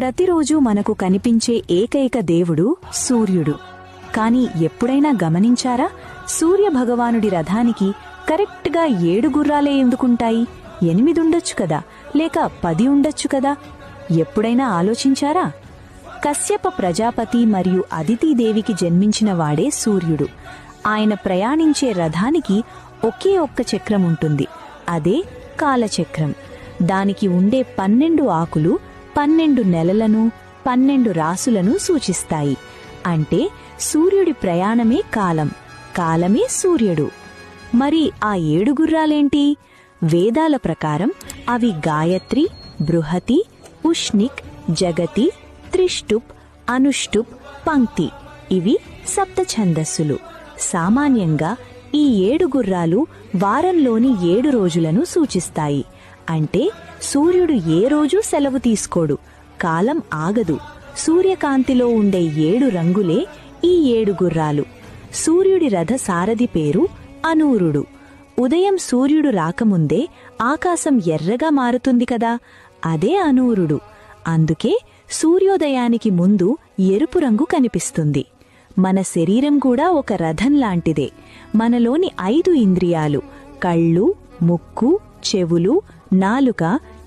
ప్రతిరోజు మనకు కనిపించే ఏకైక దేవుడు సూర్యుడు. కాని ఎప్పుడైనా గమనించారా, సూర్య భగవానుడి రథానికి కరెక్ట్గా 7 గుర్రాలే ఎందుకుంటాయి? 8 ఉండొచ్చు కదా, లేక 10 ఉండొచ్చు కదా? ఎప్పుడైనా ఆలోచించారా? కశ్యప ప్రజాపతి మరియు అదితిదేవికి జన్మించిన వాడే సూర్యుడు. ఆయన ప్రయాణించే రథానికి ఒకే ఒక్క చక్రం ఉంటుంది, అదే కాలచక్రం. దానికి ఉండే 12 ఆకులు 12 నెలలను 12 రాసులను సూచిస్తాయి. అంటే సూర్యుడి ప్రయాణమే కాలం, కాలమే సూర్యుడు. మరి ఆ 7 గుర్రాలేంటి? వేదాల ప్రకారం అవి గాయత్రి, బృహతి, ఉష్ణిక్, జగతి, త్రిష్టుప్, అనుష్టుప్, పంక్తి. ఇవి సప్త ఛందస్సులు. సామాన్యంగా ఈ 7 గుర్రాలు వారంలోని 7 రోజులను సూచిస్తాయి. అంటే సూర్యుడు ఏ రోజు సెలవు తీసుకోడు, కాలం ఆగదు. సూర్యకాంతిలో ఉండే 7 రంగులే ఈ 7 గుర్రాలు. సూర్యుడి రథ సారథి పేరు అనూరుడు. ఉదయం సూర్యుడు రాకముందే ఆకాశం ఎర్రగా మారుతుంది కదా, అదే అనూరుడు. అందుకే సూర్యోదయానికి ముందు ఎరుపు రంగు కనిపిస్తుంది. మన శరీరం కూడా ఒక రథం లాంటిదే. మనలోని 5 ఇంద్రియాలు కళ్ళు, ముక్కు, చెవులు, నాలుక,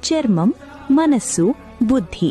చర్మం, మనస్సు, బుద్ధి